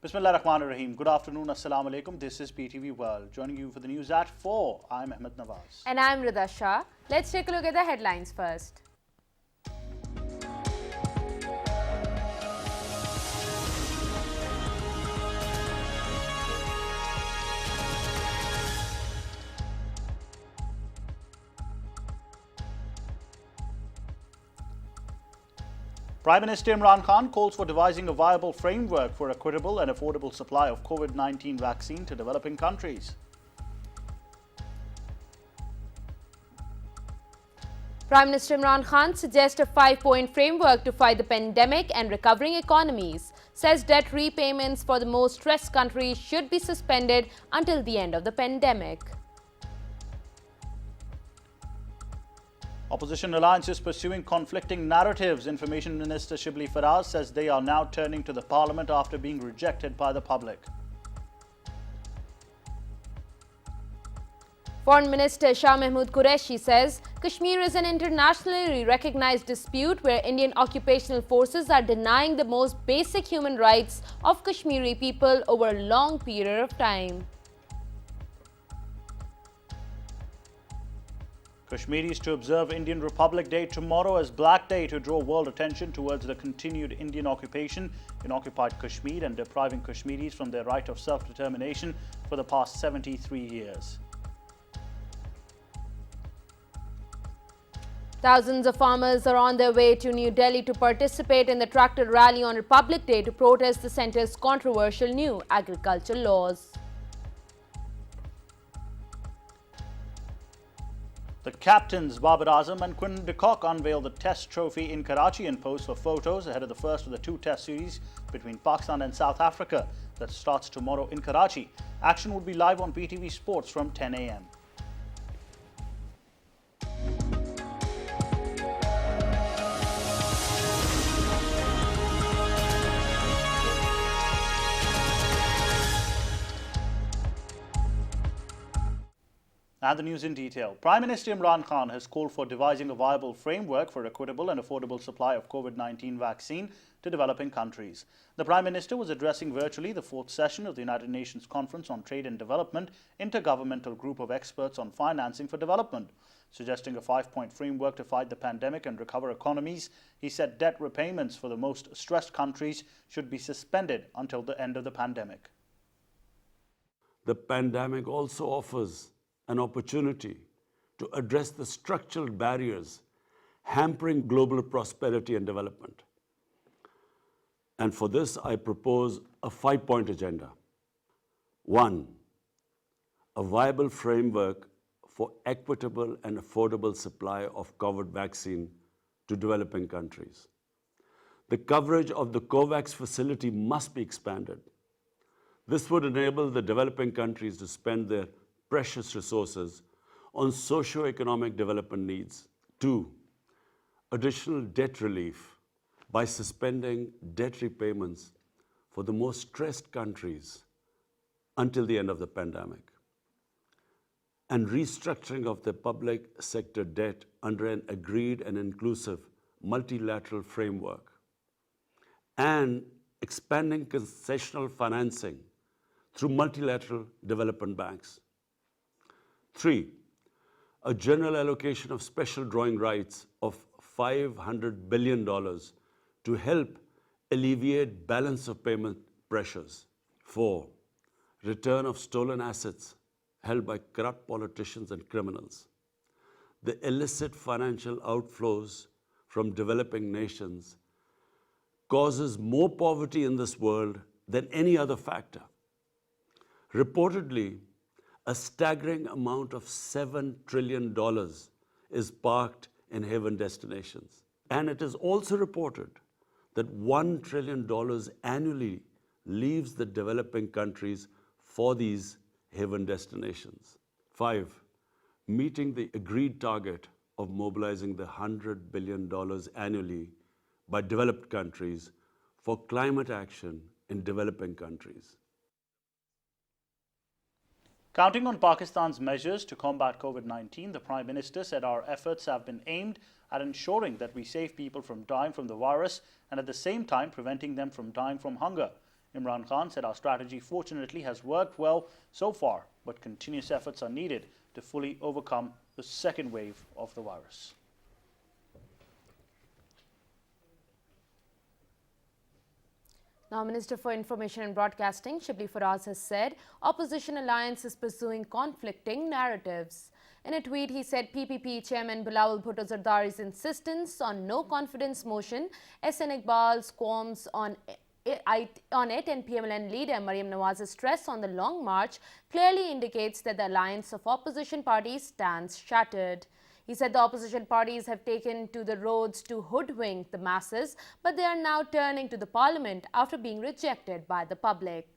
Bismillah Rahman Rahim. Good afternoon. Assalamu alaikum. This is PTV World. Joining you for the news at 4. I'm Ahmed Nawaz. And I'm Rida Shah. Let's take a look at the headlines first. Prime Minister Imran Khan calls for devising a viable framework for equitable and affordable supply of COVID-19 vaccine to developing countries. Prime Minister Imran Khan suggests a 5-point framework to fight the pandemic and recovering economies. Says debt repayments for the most stressed countries should be suspended until the end of the pandemic. Opposition alliances pursuing conflicting narratives. Information Minister Shibli Faraz says they are now turning to the Parliament after being rejected by the public. Foreign Minister Shah Mahmood Qureshi says Kashmir is an internationally recognized dispute where Indian occupational forces are denying the most basic human rights of Kashmiri people over a long period of time. Kashmiris to observe Indian Republic Day tomorrow as Black Day to draw world attention towards the continued Indian occupation in occupied Kashmir and depriving Kashmiris from their right of self-determination for the past 73 years. Thousands of farmers are on their way to New Delhi to participate in the tractor rally on Republic Day to protest the centre's controversial new agricultural laws. The captains Babar Azam and Quinton de Kock unveiled the Test trophy in Karachi and posed for photos ahead of the first of the two Test series between Pakistan and South Africa that starts tomorrow in Karachi. Action will be live on PTV Sports from 10 a.m. Now the news in detail. Prime Minister Imran Khan has called for devising a viable framework for equitable and affordable supply of COVID-19 vaccine to developing countries. The Prime Minister was addressing virtually the fourth session of the United Nations Conference on Trade and Development, intergovernmental group of experts on financing for development. Suggesting a 5-point framework to fight the pandemic and recover economies, he said debt repayments for the most stressed countries should be suspended until the end of the pandemic. The pandemic also offers an opportunity to address the structural barriers hampering global prosperity and development. And for this, I propose a 5-point agenda. 1. A viable framework for equitable and affordable supply of COVID vaccine to developing countries. The coverage of the COVAX facility must be expanded. This would enable the developing countries to spend their precious resources on socio-economic development needs. 2. Additional debt relief by suspending debt repayments for the most stressed countries until the end of the pandemic. And restructuring of the public sector debt under an agreed and inclusive multilateral framework. And expanding concessional financing through multilateral development banks. 3. A general allocation of special drawing rights of $500 billion to help alleviate balance of payment pressures. 4. Return of stolen assets held by corrupt politicians and criminals. The illicit financial outflows from developing nations causes more poverty in this world than any other factor. Reportedly, a staggering amount of $7 trillion is parked in haven destinations. And it is also reported that $1 trillion annually leaves the developing countries for these haven destinations. 5. Meeting the agreed target of mobilizing the $100 billion annually by developed countries for climate action in developing countries. Counting on Pakistan's measures to combat COVID-19, the Prime Minister said our efforts have been aimed at ensuring that we save people from dying from the virus and at the same time preventing them from dying from hunger. Imran Khan said our strategy fortunately has worked well so far, but continuous efforts are needed to fully overcome the second wave of the virus. Now, Minister for Information and Broadcasting, Shibli Faraz, has said opposition alliance is pursuing conflicting narratives. In a tweet, he said PPP chairman Bilawal Bhutto Zardari's insistence on no confidence motion, SN Iqbal's qualms on it and PMLN leader Mariam Nawaz's stress on the long march clearly indicates that the alliance of opposition parties stands shattered. He said the opposition parties have taken to the roads to hoodwink the masses, but they are now turning to the parliament after being rejected by the public.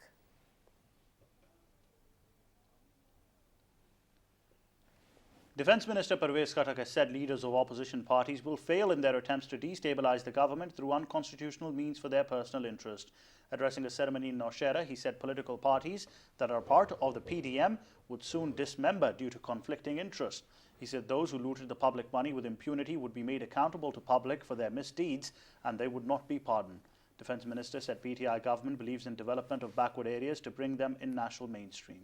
Defence Minister Parvez Khattak has said leaders of opposition parties will fail in their attempts to destabilise the government through unconstitutional means for their personal interest. Addressing a ceremony in Nowshera, he said political parties that are part of the PDM would soon dismember due to conflicting interest. He said those who looted the public money with impunity would be made accountable to public for their misdeeds and they would not be pardoned. Defence Minister said PTI government believes in development of backward areas to bring them in national mainstream.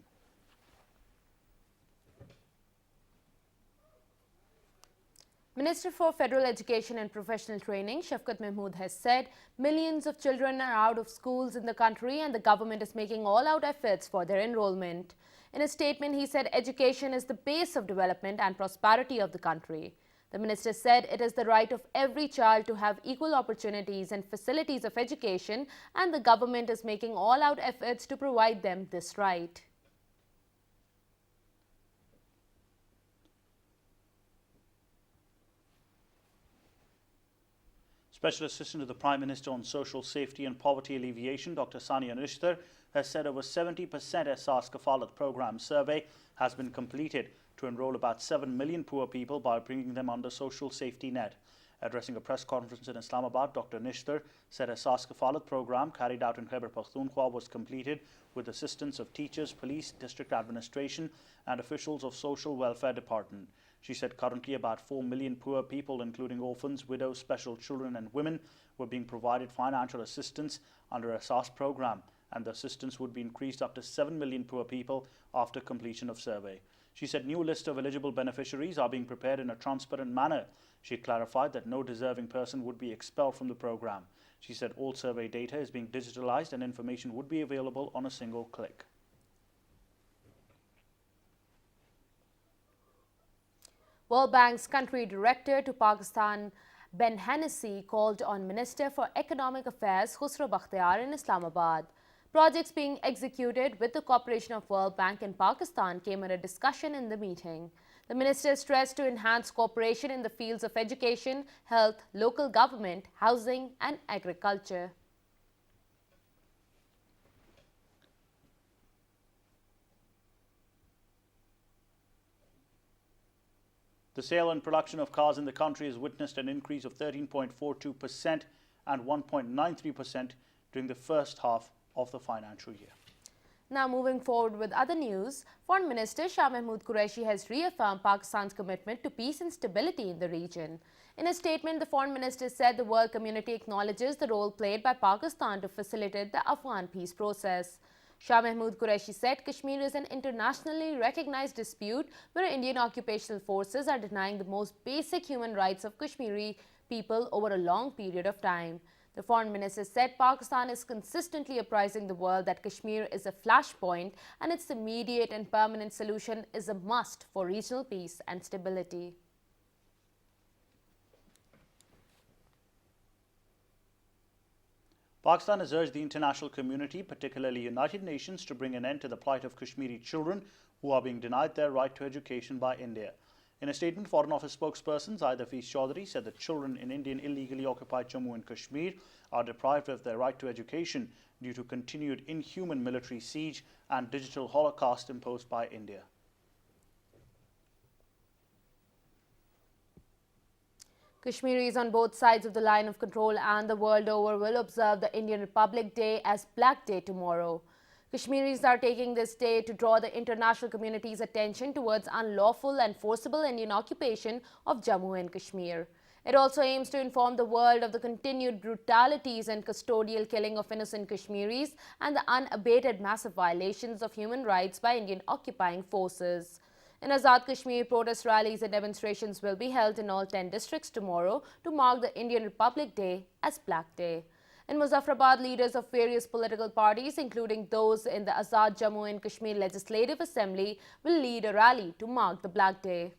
Minister for Federal Education and Professional Training, Shafqat Mahmood, has said millions of children are out of schools in the country and the government is making all-out efforts for their enrollment. In a statement, he said education is the base of development and prosperity of the country. The minister said it is the right of every child to have equal opportunities and facilities of education, and the government is making all-out efforts to provide them this right. Special Assistant to the Prime Minister on Social Safety and Poverty Alleviation, Dr. Sania Nishtar, has said over 70% Ehsaas Kafalat Programme survey has been completed to enroll about 7 million poor people by bringing them under social safety net. Addressing a press conference in Islamabad, Dr. Nishtar said Ehsaas Kafalat Programme carried out in Khyber Pakhtunkhwa was completed with assistance of teachers, police, district administration and officials of Social Welfare Department. She said currently about 4 million poor people, including orphans, widows, special children and women, were being provided financial assistance under Ehsaas programme, and the assistance would be increased up to 7 million poor people after completion of survey. She said new list of eligible beneficiaries are being prepared in a transparent manner. She clarified that no deserving person would be expelled from the programme. She said all survey data is being digitalized and information would be available on a single click. World Bank's country director to Pakistan, Ben Hennessy, called on Minister for Economic Affairs Khusro Bakhtiar in Islamabad. Projects being executed with the cooperation of World Bank in Pakistan came under discussion in the meeting. The minister stressed to enhance cooperation in the fields of education, health, local government, housing and agriculture. The sale and production of cars in the country has witnessed an increase of 13.42% and 1.93% during the first half of the financial year. Now moving forward with other news, Foreign Minister Shah Mahmood Qureshi has reaffirmed Pakistan's commitment to peace and stability in the region. In a statement, the Foreign Minister said the world community acknowledges the role played by Pakistan to facilitate the Afghan peace process. Shah Mahmood Qureshi said Kashmir is an internationally recognized dispute where Indian occupational forces are denying the most basic human rights of Kashmiri people over a long period of time. The Foreign Minister said Pakistan is consistently apprising the world that Kashmir is a flashpoint and its immediate and permanent solution is a must for regional peace and stability. Pakistan has urged the international community, particularly United Nations, to bring an end to the plight of Kashmiri children who are being denied their right to education by India. In a statement, Foreign Office spokesperson Zaid Hafiz Chaudhary said that children in Indian illegally occupied Jammu and Kashmir are deprived of their right to education due to continued inhuman military siege and digital holocaust imposed by India. Kashmiris on both sides of the line of control and the world over will observe the Indian Republic Day as Black Day tomorrow. Kashmiris are taking this day to draw the international community's attention towards unlawful and forcible Indian occupation of Jammu and Kashmir. It also aims to inform the world of the continued brutalities and custodial killing of innocent Kashmiris and the unabated massive violations of human rights by Indian occupying forces. In Azad Kashmir, protest rallies and demonstrations will be held in all 10 districts tomorrow to mark the Indian Republic Day as Black Day. In Muzaffarabad, leaders of various political parties, including those in the Azad Jammu and Kashmir Legislative Assembly, will lead a rally to mark the Black Day.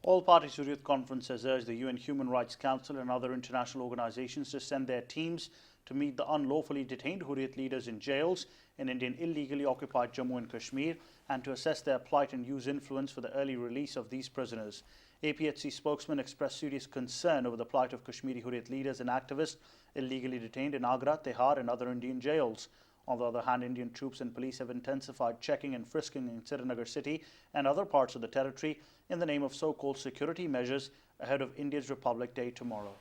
All-Party Hurriyat Conference has urged the UN Human Rights Council and other international organizations to send their teams to meet the unlawfully detained Hurriyat leaders in jails in Indian illegally occupied Jammu and Kashmir and to assess their plight and use influence for the early release of these prisoners. APHC spokesman expressed serious concern over the plight of Kashmiri Hurriyat leaders and activists illegally detained in Agra, Tihar and other Indian jails. On the other hand, Indian troops and police have intensified checking and frisking in Srinagar city and other parts of the territory in the name of so-called security measures ahead of India's Republic Day tomorrow.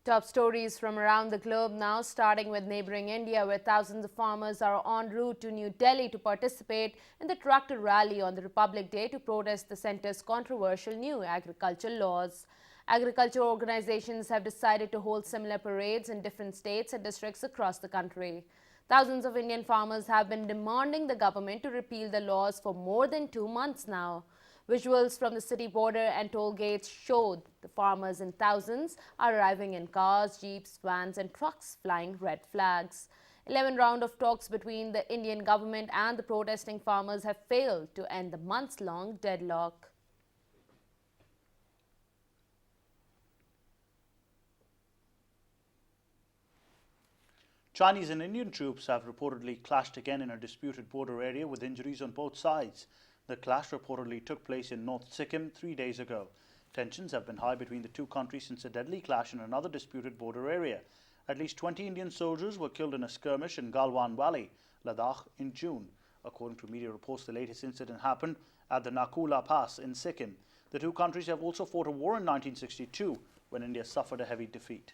Top stories from around the globe now, starting with neighboring India, where thousands of farmers are en route to New Delhi to participate in the tractor rally on the Republic Day to protest the centre's controversial new agriculture laws. Agriculture organizations have decided to hold similar parades in different states and districts across the country. Thousands of Indian farmers have been demanding the government to repeal the laws for more than 2 months now. Visuals from the city border and toll gates showed the farmers in thousands are arriving in cars, jeeps, vans and trucks flying red flags. 11 rounds of talks between the Indian government and the protesting farmers have failed to end the months-long deadlock. Chinese and Indian troops have reportedly clashed again in a disputed border area with injuries on both sides. The clash reportedly took place in North Sikkim 3 days ago. Tensions have been high between the two countries since a deadly clash in another disputed border area. At least 20 Indian soldiers were killed in a skirmish in Galwan Valley, Ladakh, in June. According to media reports, the latest incident happened at the Nakula Pass in Sikkim. The two countries have also fought a war in 1962 when India suffered a heavy defeat.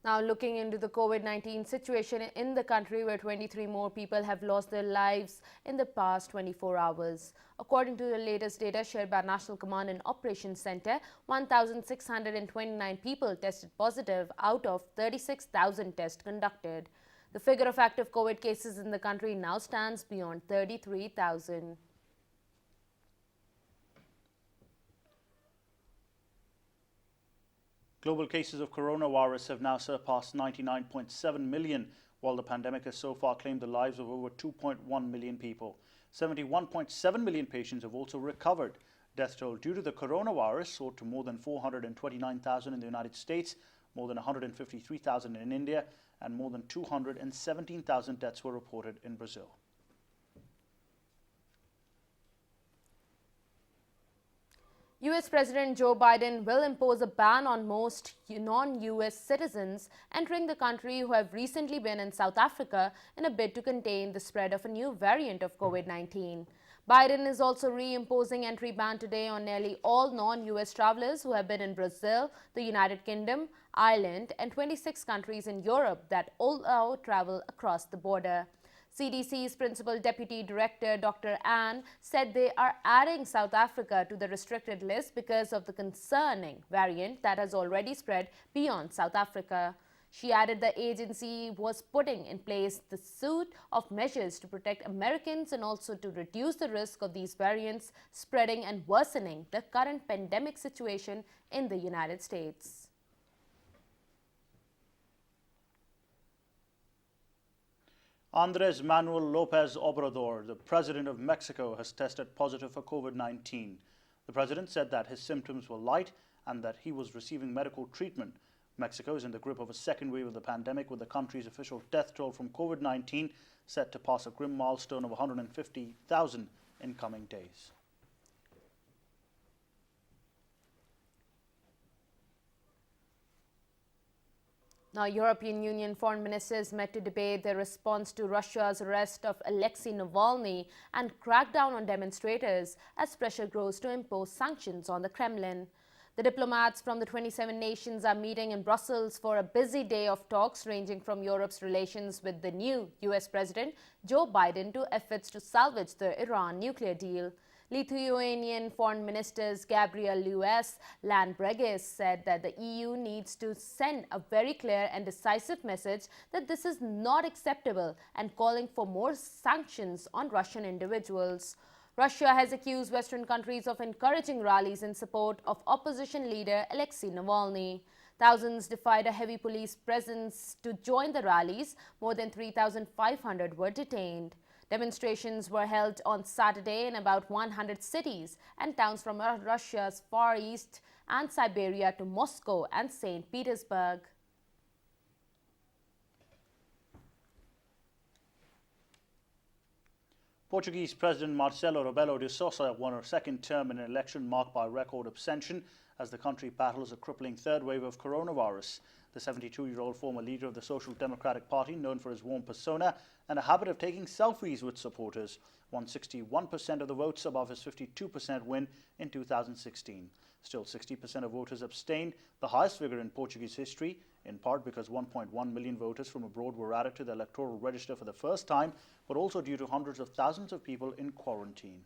Now looking into the COVID-19 situation in the country, where 23 more people have lost their lives in the past 24 hours. According to the latest data shared by National Command and Operations Center, 1,629 people tested positive out of 36,000 tests conducted. The figure of active COVID cases in the country now stands beyond 33,000. Global cases of coronavirus have now surpassed 99.7 million, while the pandemic has so far claimed the lives of over 2.1 million people. 71.7 million patients have also recovered. Death toll due to the coronavirus soared to more than 429,000 in the United States, more than 153,000 in India, and more than 217,000 deaths were reported in Brazil. US President Joe Biden will impose a ban on most non-US citizens entering the country who have recently been in South Africa in a bid to contain the spread of a new variant of COVID-19. Biden is also reimposing entry ban today on nearly all non-US travelers who have been in Brazil, the United Kingdom, Ireland, and 26 countries in Europe that allow travel across the border. CDC's Principal Deputy Director Dr. Ann said they are adding South Africa to the restricted list because of the concerning variant that has already spread beyond South Africa. She added the agency was putting in place the suite of measures to protect Americans and also to reduce the risk of these variants spreading and worsening the current pandemic situation in the United States. Andres Manuel Lopez Obrador, the president of Mexico, has tested positive for COVID-19. The president said that his symptoms were light and that he was receiving medical treatment. Mexico is in the grip of a second wave of the pandemic, with the country's official death toll from COVID-19 set to pass a grim milestone of 150,000 in coming days. Now, European Union foreign ministers met to debate their response to Russia's arrest of Alexei Navalny and crackdown on demonstrators as pressure grows to impose sanctions on the Kremlin. The diplomats from the 27 nations are meeting in Brussels for a busy day of talks ranging from Europe's relations with the new US President Joe Biden to efforts to salvage the Iran nuclear deal. Lithuanian Foreign Ministers Gabriel Landsbergis said that the EU needs to send a very clear and decisive message that this is not acceptable and calling for more sanctions on Russian individuals. Russia has accused Western countries of encouraging rallies in support of opposition leader Alexei Navalny. Thousands defied a heavy police presence to join the rallies. More than 3,500 were detained. Demonstrations were held on Saturday in about 100 cities and towns from Russia's Far East and Siberia to Moscow and St. Petersburg. Portuguese President Marcelo Rebelo de Sousa won her second term in an election marked by record abstention as the country battles a crippling third wave of coronavirus. The 72-year-old former leader of the Social Democratic Party, known for his warm persona and a habit of taking selfies with supporters, won 61% of the votes above his 52% win in 2016. Still, 60% of voters abstained, the highest figure in Portuguese history, in part because 1.1 million voters from abroad were added to the electoral register for the first time, but also due to hundreds of thousands of people in quarantine.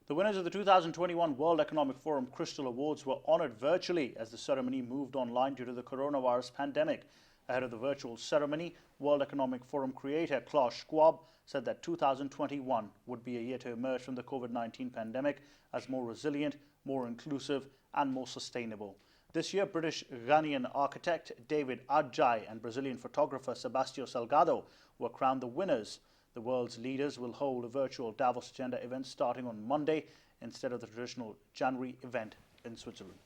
The winners of the 2021 World Economic Forum Crystal Awards were honored virtually as the ceremony moved online due to the coronavirus pandemic. Ahead of the virtual ceremony, World Economic Forum creator Klaus Schwab said that 2021 would be a year to emerge from the COVID-19 pandemic as more resilient, more inclusive and more sustainable. This year, British Ghanaian architect David Adjai and Brazilian photographer Sebastião Salgado were crowned the winners. The world's leaders will hold a virtual Davos Agenda event starting on Monday instead of the traditional January event in Switzerland.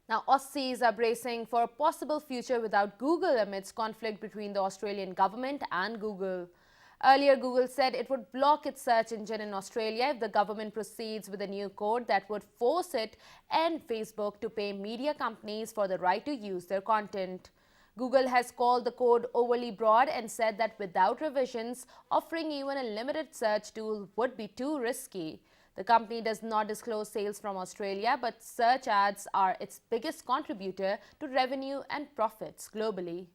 Now, Aussies are bracing for a possible future without Google amidst conflict between the Australian government and Google. Earlier, Google said it would block its search engine in Australia if the government proceeds with a new code that would force it and Facebook to pay media companies for the right to use their content. Google has called the code overly broad and said that without revisions, offering even a limited search tool would be too risky. The company does not disclose sales from Australia, but search ads are its biggest contributor to revenue and profits globally.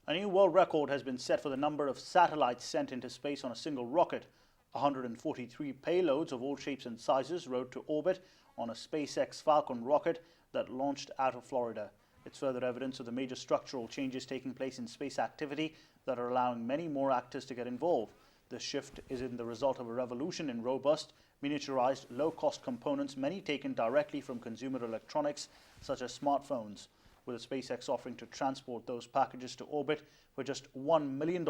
A new world record has been set for the number of satellites sent into space on a single rocket. 143 payloads of all shapes and sizes rode to orbit on a SpaceX Falcon rocket that launched out of Florida. It's further evidence of the major structural changes taking place in space activity that are allowing many more actors to get involved. This shift is the result of a revolution in robust, miniaturized, low-cost components, many taken directly from consumer electronics such as smartphones. With a SpaceX offering to transport those packages to orbit for just $1 million,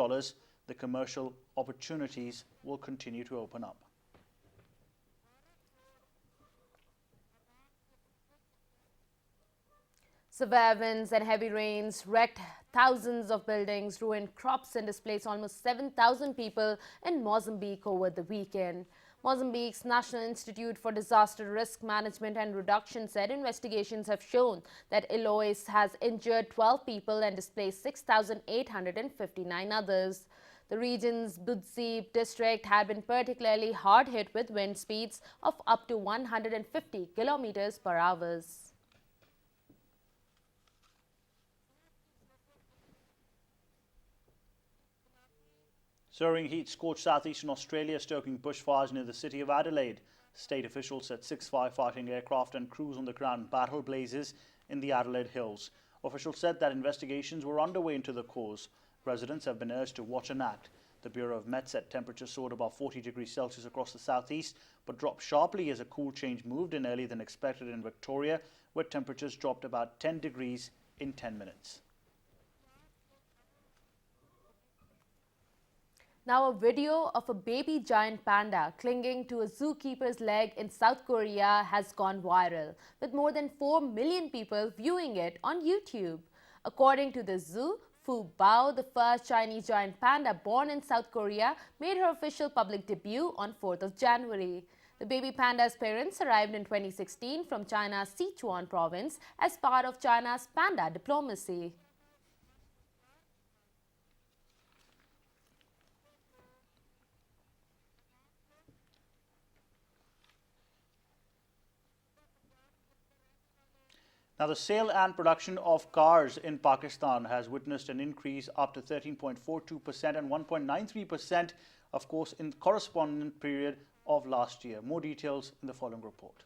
the commercial opportunities will continue to open up. Severe winds and heavy rains wrecked thousands of buildings, ruined crops and displaced almost 7,000 people in Mozambique over the weekend. Mozambique's National Institute for Disaster Risk Management and Reduction said investigations have shown that Eloise has injured 12 people and displaced 6,859 others. The region's Budzib district had been particularly hard hit with wind speeds of up to 150 kilometers per hour. Soaring heat scorched southeastern Australia, stoking bushfires near the city of Adelaide. State officials said 6 firefighting aircraft and crews on the ground battled blazes in the Adelaide Hills. Officials said that investigations were underway into the cause. Residents have been urged to watch and act. The Bureau of Met said temperatures soared above 40 degrees Celsius across the southeast, but dropped sharply as a cool change moved in earlier than expected in Victoria, where temperatures dropped about 10 degrees in 10 minutes. Now, a video of a baby giant panda clinging to a zookeeper's leg in South Korea has gone viral, with more than 4 million people viewing it on YouTube. According to the zoo, Fu Bao, the first Chinese giant panda born in South Korea, made her official public debut on 4th of January. The baby panda's parents arrived in 2016 from China's Sichuan province as part of China's panda diplomacy. Now, the sale and production of cars in Pakistan has witnessed an increase up to 13.42% and 1.93%, of course, in the corresponding period of last year. More details in the following report.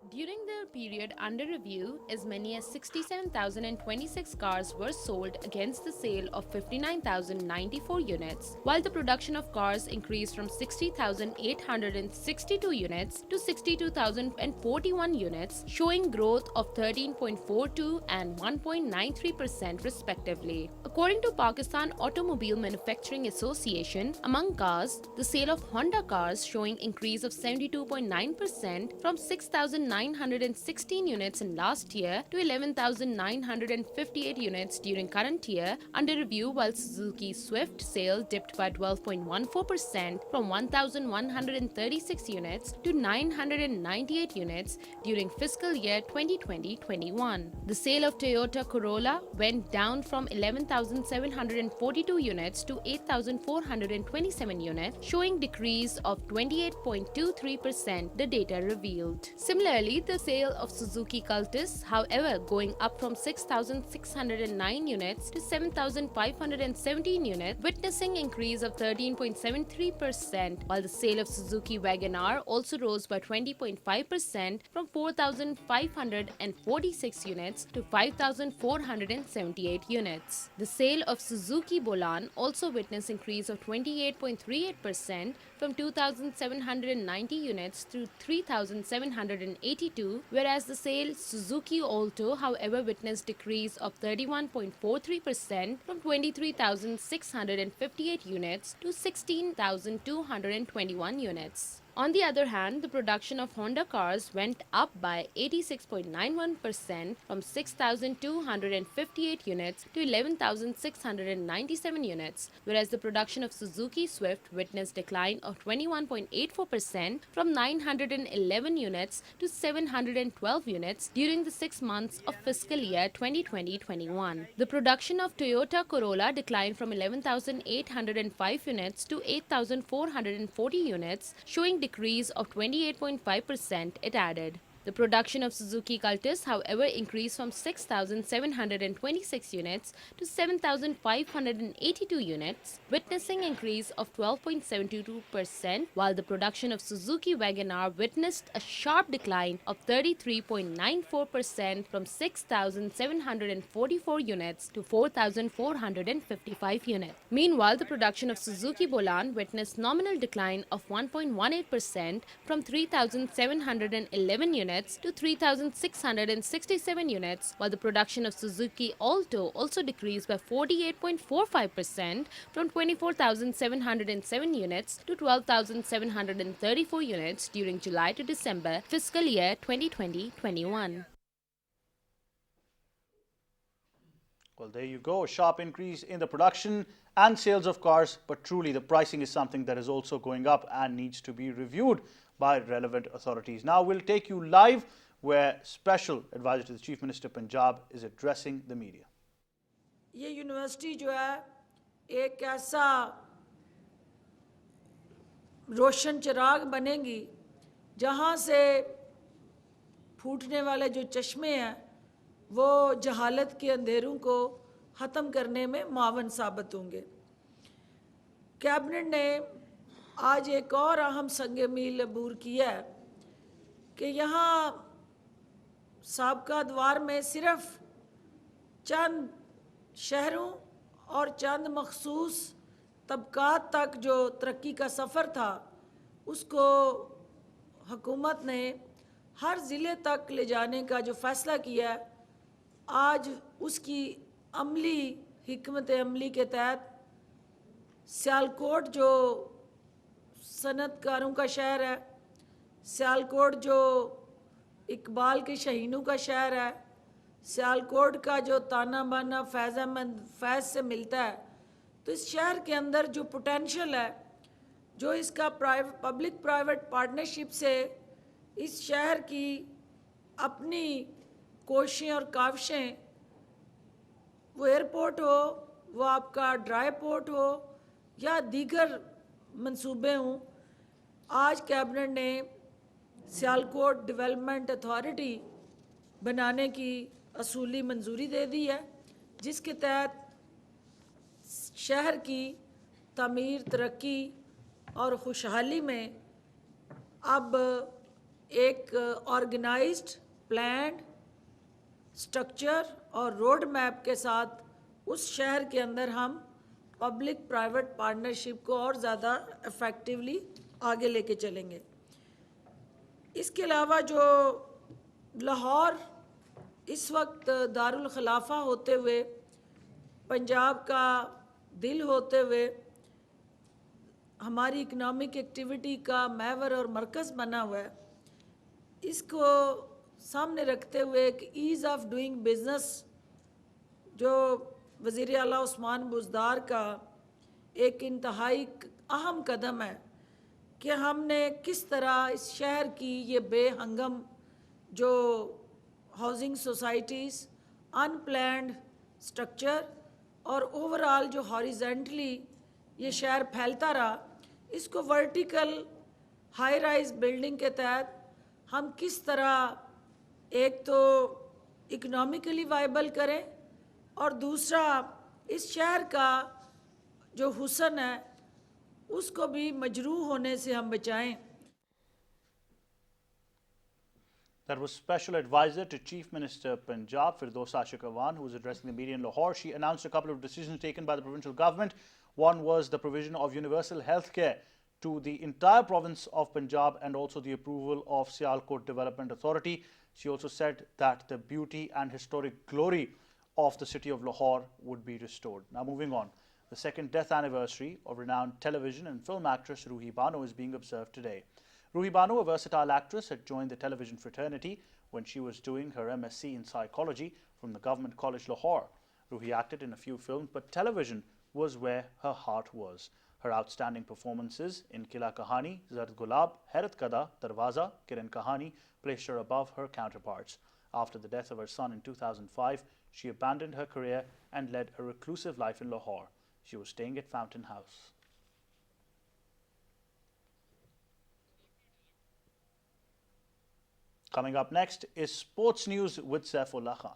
During the period under review, as many as 67,026 cars were sold against the sale of 59,094 units, while the production of cars increased from 60,862 units to 62,041 units, showing growth of 13.42 and 1.93% respectively. According to Pakistan Automobile Manufacturing Association, among cars, the sale of Honda cars showing increase of 72.9% from 6,916 units in last year to 11,958 units during current year under review, while Suzuki Swift sales dipped by 12.14% from 1,136 units to 998 units during fiscal year 2020-21. The sale of Toyota Corolla went down from 11,742 units to 8,427 units, showing decrease of 28.23%, the data revealed. Similarly, the sale of Suzuki Cultus, however, going up from 6,609 units to 7,517 units, witnessing increase of 13.73%, while the sale of Suzuki Wagon-R also rose by 20.5% from 4,546 units to 5,478 units. The sale of Suzuki Bolan also witnessed increase of 28.38% from 2,790 units to 3,782, whereas the sale Suzuki Alto, however, witnessed decrease of 31.43% from 23,658 units to 16,221 units. On the other hand, the production of Honda cars went up by 86.91% from 6,258 units to 11,697 units, whereas the production of Suzuki Swift witnessed decline of 21.84% from 911 units to 712 units during the 6 months of fiscal year 2020-21. The production of Toyota Corolla declined from 11,805 units to 8,440 units, showing decrease of 28.5%, it added. The production of Suzuki Cultus, however, increased from 6,726 units to 7,582 units, witnessing increase of 12.72%, while the production of Suzuki Wagon-R witnessed a sharp decline of 33.94% from 6,744 units to 4,455 units. Meanwhile, the production of Suzuki Bolan witnessed nominal decline of 1.18% from 3,711 units to 3,667 units, while the production of Suzuki Alto also decreased by 48.45% from 24,707 units to 12,734 units during July to December fiscal year 2020-21. Well, there you go, a sharp increase in the production and sales of cars, but truly the pricing is something that is also going up and needs to be reviewed by relevant authorities. Now we'll take you live where Special Advisor to the Chief Minister Punjab is addressing the media. ये university जो है एक ऐसा रोशन चिराग बनेगी जहाँ से फूटने वाले जो चश्मे हैं वो जहालत के अंधेरों को ख़त्म करने में मावन साबित होंगे। कैबिनेट ने आज एक और अहम संग मील अबूर किया है कि यहाँ साबका द्वार में सिर्फ चंद शहरों और चंद मखसूस तबकात तक जो तरक्की का सफ़र था उसको हुकूमत ने हर ज़िले तक ले जाने का जो फ़ैसला किया है, आज उसकी अमली हिकमत अमली के तहत सियालकोट जो सनतकारों का शहर है, सियालकोट जो इकबाल के शहीनों का शहर है, सियालकोट का जो ताना बाना फैज़ अहमद फैज़ से मिलता है, तो इस शहर के अंदर जो पोटेंशियल है, जो इसका पब्लिक प्राइवेट पार्टनरशिप से इस शहर की अपनी कोशिशें और काविशें, वो एयरपोर्ट हो, वो आपका ड्राई पोर्ट हो या दीगर मंसूबे हों, आज कैबिनेट ने सियालकोट डेवलपमेंट अथॉरिटी बनाने की असूली मंजूरी दे दी है, जिसके तहत शहर की तमीर, तरक्की और खुशहाली में अब एक ऑर्गेनाइज्ड, प्लान्ड, स्ट्रक्चर और रोड मैप के साथ उस शहर के अंदर हम पब्लिक प्राइवेट पार्टनरशिप को और ज़्यादा इफ़ेक्टिवली आगे लेके चलेंगे। इसके अलावा जो लाहौर इस वक्त दारुल खिलाफा होते हुए, पंजाब का दिल होते हुए, हमारी इकनॉमिक एक्टिविटी का महवर और मरकज़ बना हुआ है, इसको सामने रखते हुए एक ईज़ ऑफ डूइंग बिज़नेस जो वज़ीर आला उस्मान बुज़दार का एक इंतहाई अहम कदम है कि हमने किस तरह इस शहर की ये बेहंगम जो हाउसिंग सोसाइटीज़, अनप्लैन्ड स्ट्रक्चर और ओवरऑल जो हॉरिजेंटली ये शहर फैलता रहा, इसको वर्टिकल हाई राइज बिल्डिंग के तहत हम किस तरह एक तो इकोनॉमिकली वाइबल करें और दूसरा इस शहर का जो हुस्न है उसको भी मजरूह होने से हम बचाएं। That was Special Advisor to Chief Minister Punjab, Firdaus Ashikawan, who was addressing the media in Lahore. She announced a couple of decisions taken by the provincial government. One was the provision of universal health care to the entire province of Punjab and also the approval of Sialkot Development Authority. She also said that the beauty and historic glory of the city of Lahore would be restored. Now moving on, the second death anniversary of renowned television and film actress Ruhi Bano is being observed today. Ruhi Bano, a versatile actress, had joined the television fraternity when she was doing her MSc in psychology from the Government College Lahore. Ruhi acted in a few films, but television was where her heart was. Her outstanding performances in Kila Kahani, Zard Gulab, Hairat Kada, Darwaza, Kiran Kahani placed her above her counterparts. After the death of her son in 2005, she abandoned her career and led a reclusive life in Lahore. She was staying at Fountain House. Coming up next is sports news with Saifullah Khan.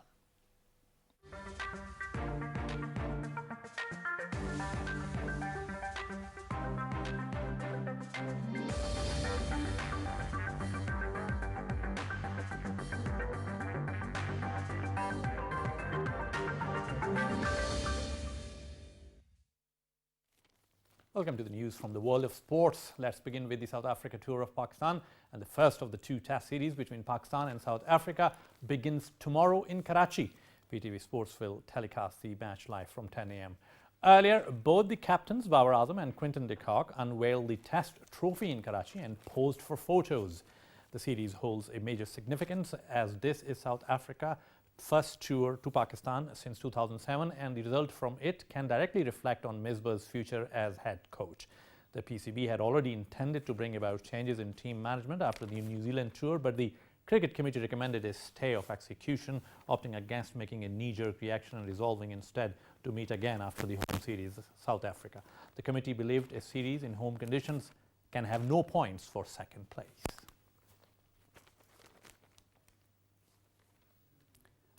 Welcome to the news from the world of sports. Let's begin with the South Africa tour of Pakistan, and the first of the two test series between Pakistan and South Africa begins tomorrow in Karachi. PTV Sports will telecast the match live from 10 a.m. Earlier, both the captains Babar Azam and Quinton de Kock unveiled the test trophy in Karachi and posed for photos. The series holds a major significance as this is South Africa's first tour to Pakistan since 2007, and the result from it can directly reflect on Misbah's future as head coach. The PCB had already intended to bring about changes in team management after the New Zealand tour, but the Cricket Committee recommended a stay of execution, opting against making a knee-jerk reaction and resolving instead to meet again after the home series, South Africa. The committee believed a series in home conditions can have no points for second place.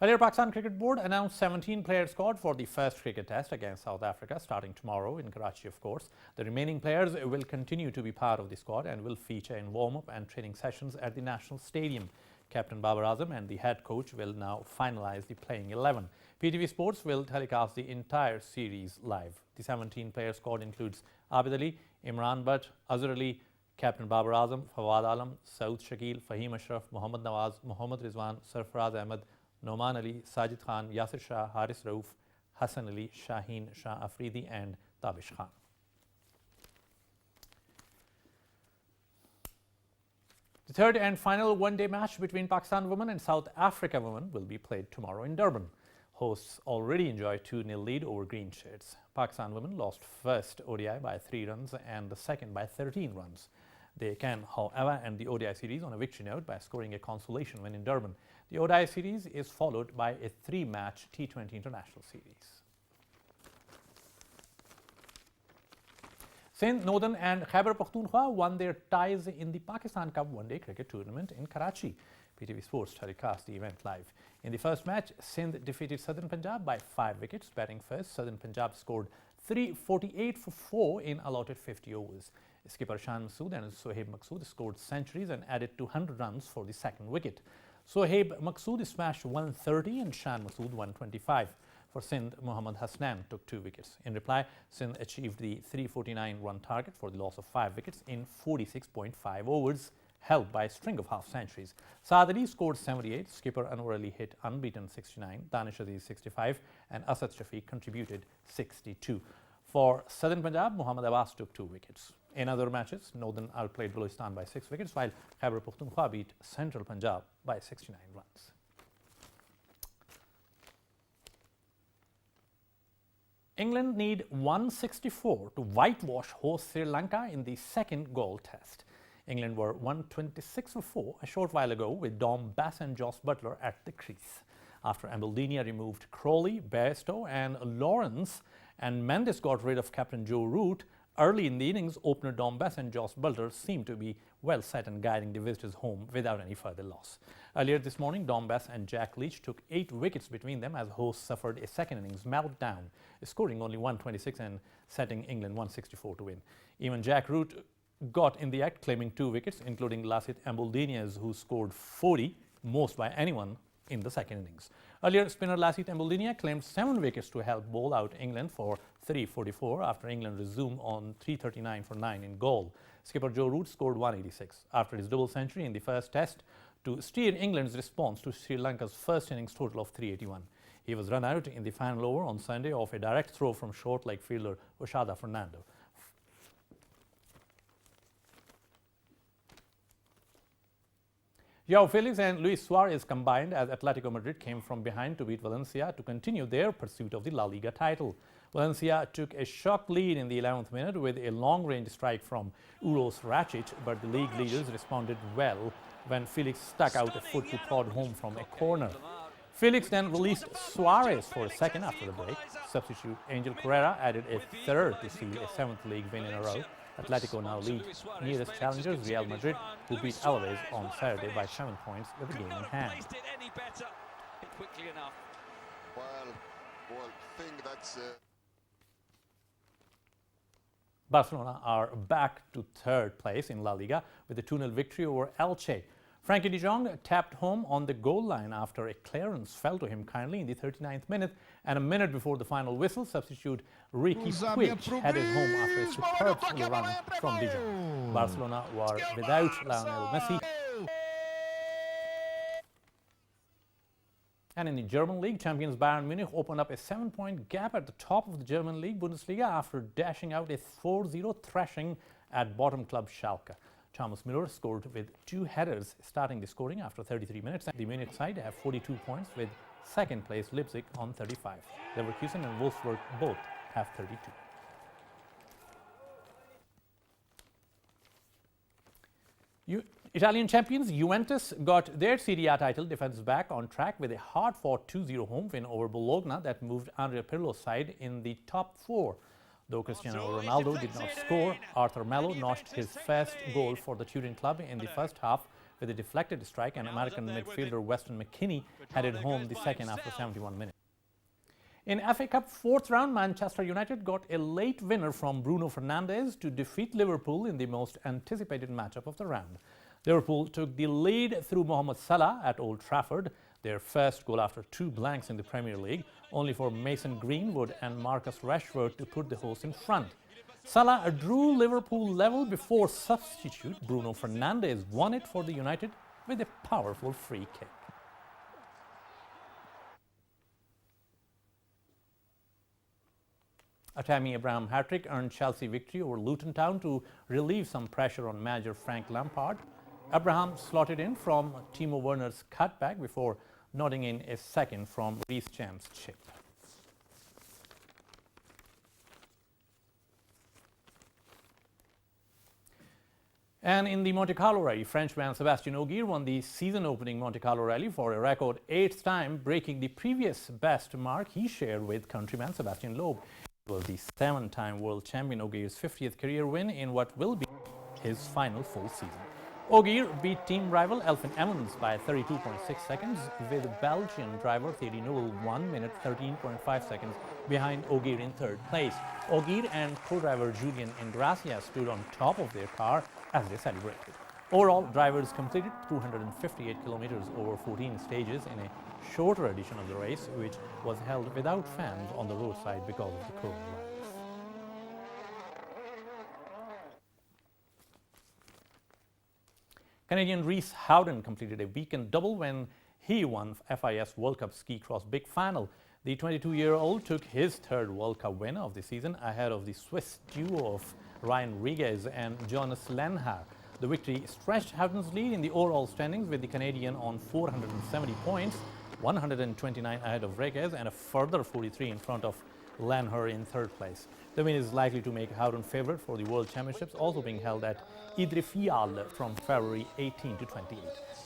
Earlier, Pakistan Cricket Board announced 17-player squad for the first cricket test against South Africa starting tomorrow in Karachi, of course. The remaining players will continue to be part of the squad and will feature in warm-up and training sessions at the National Stadium. Captain Babar Azam and the head coach will now finalise the playing 11. PTV Sports will telecast the entire series live. The 17-player squad includes Abid Ali, Imran Butt, Azhar Ali, Captain Babar Azam, Fawad Alam, Saud Shakil, Fahim Ashraf, Mohammad Nawaz, Mohammad Rizwan, Sarfaraz Ahmed, Noman Ali, Sajid Khan, Yasir Shah, Haris Rauf, Hassan Ali, Shaheen Shah Afridi and Tabish Khan. The third and final one-day match between Pakistan women and South Africa women will be played tomorrow in Durban. Hosts already enjoy 2-0 lead over green shirts. Pakistan women lost first ODI by 3 runs and the second by 13 runs. They can, however, end the ODI series on a victory note by scoring a consolation win in Durban. The ODI series is followed by a 3-match T20 international series. Sindh, Northern and Khyber Pakhtunkhwa won their ties in the Pakistan Cup one-day cricket tournament in Karachi. PTV Sports telecast the event live. In the first match, Sindh defeated Southern Punjab by 5 wickets. Batting first, Southern Punjab scored 348 for 4 in allotted 50 overs. Skipper Shan Masood and Sohaib Masood scored centuries and added 200 runs for the second wicket. Sohaib Masood smashed 130 and Shan Masood 125. For Sindh, Mohammad Hasnan took 2 wickets. In reply, Sindh achieved the 349-run target for the loss of 5 wickets in 46.5 overs, held by a string of half-centuries. Saad Ali scored 78, skipper Anwar Ali hit unbeaten 69, Danish Aziz 65 and Asad Shafiq contributed 62. For Southern Punjab, Muhammad Abbas took 2 wickets. In other matches, Northern outplayed Balochistan by 6 wickets, while Khyber Pakhtunkhwa beat Central Punjab by 69 runs. England need 164 to whitewash host Sri Lanka in the second goal test. England were 126 for 4 a short while ago with Dom Bass and Joss Butler at the crease. After Ambuldenia removed Crowley, Bairstow and Lawrence and Mendes got rid of captain Joe Root, early in the innings, opener Dom Bass and Joss Butler seemed to be well set and guiding the visitors home without any further loss. Earlier this morning, Dom Bass and Jack Leach took 8 wickets between them as hosts suffered a second innings meltdown, scoring only 126 and setting England 164 to win. Even Jack Root got in the act, claiming 2 wickets, including Lasith Ambuldenias, who scored 40, most by anyone in the second innings. Earlier, spinner Lasith Ambuldenia claimed 7 wickets to help bowl out England for 344 after England resumed on 339 for 9 in goal. Skipper Joe Root scored 186 after his double century in the first test to steer England's response to Sri Lanka's first innings total of 381. He was run out in the final over on Sunday off a direct throw from short leg fielder Oshada Fernando. João Felix and Luis Suarez combined as Atletico Madrid came from behind to beat Valencia to continue their pursuit of the La Liga title. Valencia took a shock lead in the 11th minute with a long-range strike from Uros Racic, but the league leaders responded well when Felix stuck out a foot to prod home from a corner. Felix then released Suarez for a second after the break. Substitute Angel Correa added a third to seal a 7th league win in a row. Atletico now lead nearest challengers Real Madrid, who beat Alaves on Saturday by 7 points with the game in hand. Barcelona are back to 3rd place in La Liga with a 2-0 victory over Elche. Frankie de Jong tapped home on the goal line after a clearance fell to him kindly in the 39th minute, and a minute before the final whistle, substitute Ricky Puig headed home after a superb single run from de Jong. Barcelona were without Lionel Messi. And in the German league, champions Bayern Munich opened up a 7-point gap at the top of the German league Bundesliga after dashing out a 4-0 thrashing at bottom club Schalke. Thomas Müller scored with 2 headers, starting the scoring after 33 minutes. The Munich side have 42 points with second place Leipzig on 35. Leverkusen and Wolfsburg both have 32. Italian champions Juventus got their Serie A title defense back on track with a hard-fought 2-0 home win over Bologna that moved Andrea Pirlo's side in the top 4. Though Cristiano Ronaldo did not score, Arthur Melo notched his first goal for the Turin club in the first half with a deflected strike, and American midfielder Weston McKennie headed home the second after 71 minutes. In FA Cup 4th round, Manchester United got a late winner from Bruno Fernandes to defeat Liverpool in the most anticipated matchup of the round. Liverpool took the lead through Mohamed Salah at Old Trafford, their first goal after 2 blanks in the Premier League, only for Mason Greenwood and Marcus Rashford to put the hosts in front. Salah drew Liverpool level before substitute Bruno Fernandes won it for the United with a powerful free kick. A Tammy Abraham hat-trick earned Chelsea victory over Luton Town to relieve some pressure on manager Frank Lampard. Abraham slotted in from Timo Werner's cutback before nodding in a second from Reece James' chip. And in the Monte Carlo Rally, Frenchman Sébastien Ogier won the season-opening Monte Carlo Rally for a record 8th time, breaking the previous best mark he shared with countryman Sébastien Loeb. It was the 7th-time world champion Ogier's 50th career win in what will be his final full season. Ogier beat team rival Elfyn Emmons by 32.6 seconds, with Belgian driver Thierry Neuville 1 minute 13.5 seconds behind Ogier in 3rd place. Ogier and co-driver Julien Ingracia stood on top of their car as they celebrated. Overall, drivers completed 258 kilometers over 14 stages in a shorter edition of the race, which was held without fans on the roadside because of the coronavirus. Canadian Reece Howden completed a weekend double when he won FIS World Cup Ski Cross Big Final. The 22-year-old took his 3rd World Cup win of the season ahead of the Swiss duo of Ryan Reges and Jonas Lenhar. The victory stretched Howden's lead in the overall standings, with the Canadian on 470 points, 129 ahead of Reges and a further 43 in front of Lenhar in 3rd place. The win is likely to make Howden favourite for the World Championships, also being held at Idrefjell from February 18 to 28.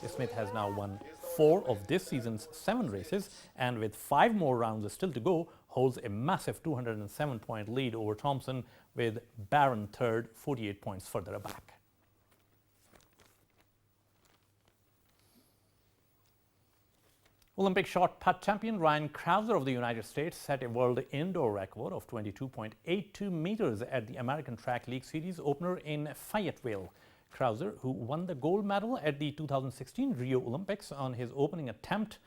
Smith has now won 4 of this season's 7 races, and with 5 more rounds still to go, holds a massive 207-point lead over Thompson, with Barron 3rd, 48 points further back. Olympic shot put champion Ryan Crouser of the United States set a world indoor record of 22.82 meters at the American Track League Series opener in Fayetteville. Crouser, who won the gold medal at the 2016 Rio Olympics on his opening attempt,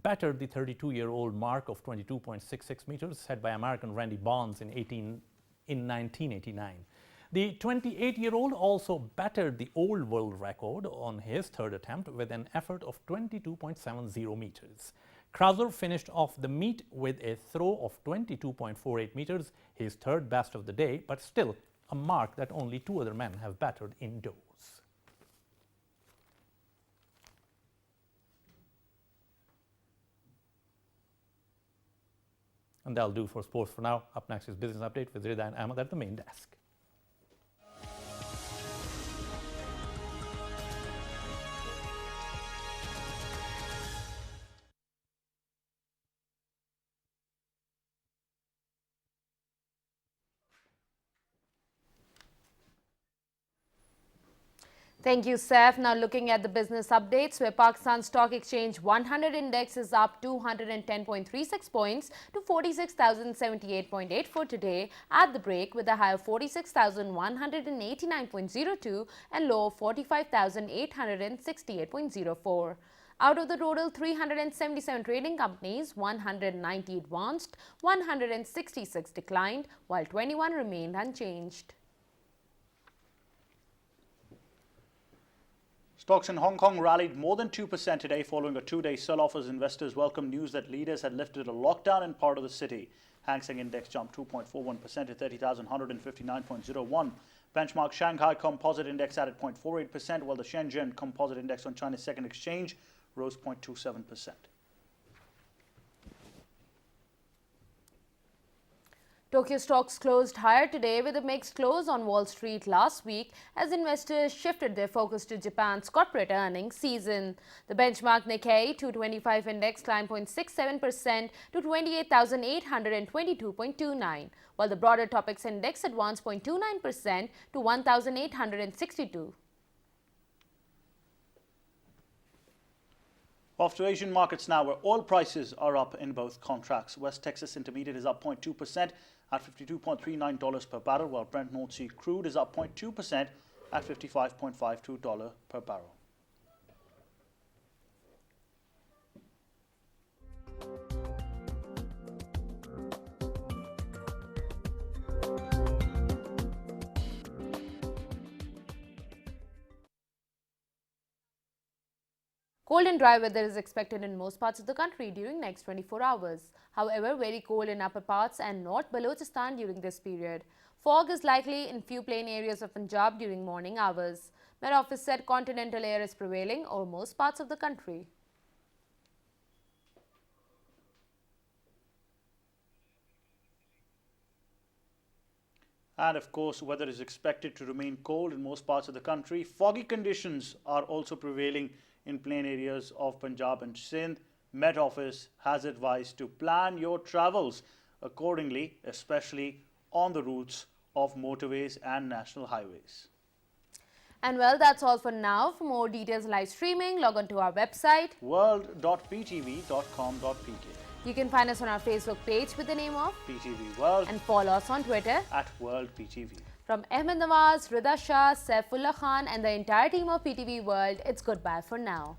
bettered the 32-year-old mark of 22.66 meters set by American Randy Barnes in 1989. The 28-year-old also bettered the old world record on his 3rd attempt with an effort of 22.70 meters. Crouser finished off the meet with a throw of 22.48 meters, his 3rd best of the day, but still a mark that only 2 other men have bettered indoors. And that'll do for sports for now. Up next is Business Update with Rida and Ahmed at the main desk. Thank you, Saif. Now looking at the business updates, where Pakistan Stock Exchange 100 index is up 210.36 points to 46,078.8 for today at the break, with a high of 46,189.02 and low of 45,868.04. Out of the total 377 trading companies, 190 advanced, 166 declined, while 21 remained unchanged. Stocks in Hong Kong rallied more than 2% today following a 2-day sell-off as investors welcomed news that leaders had lifted a lockdown in part of the city. Hang Seng Index jumped 2.41% to 30,159.01. Benchmark Shanghai Composite Index added 0.48%, while the Shenzhen Composite Index on China's second exchange rose 0.27%. Tokyo stocks closed higher today with a mixed close on Wall Street last week as investors shifted their focus to Japan's corporate earnings season. The benchmark Nikkei 225 index climbed 0.67% to 28,822.29, while the broader Topix index advanced 0.29% to 1,862. Off to Asian markets now, where oil prices are up in both contracts. West Texas Intermediate is up 0.2% at $52.39 per barrel, while Brent North Sea crude is up 0.2% at $55.52 per barrel. Cold and dry weather is expected in most parts of the country during next 24 hours. However, very cold in upper parts and North Balochistan during this period. Fog is likely in few plain areas of Punjab during morning hours. Met Office said continental air is prevailing over most parts of the country. And of course, weather is expected to remain cold in most parts of the country. Foggy conditions are also prevailing in plain areas of Punjab and Sindh. Met Office has advised to plan your travels accordingly, especially on the routes of motorways and national highways. And well, that's all for now. For more details live streaming, log on to our website world.ptv.com.pk. You can find us on our Facebook page with the name of PTV World and follow us on Twitter at World PTV. From Ahmed Nawaz, Rida Shah, Saifullah Khan and the entire team of PTV World, it's goodbye for now.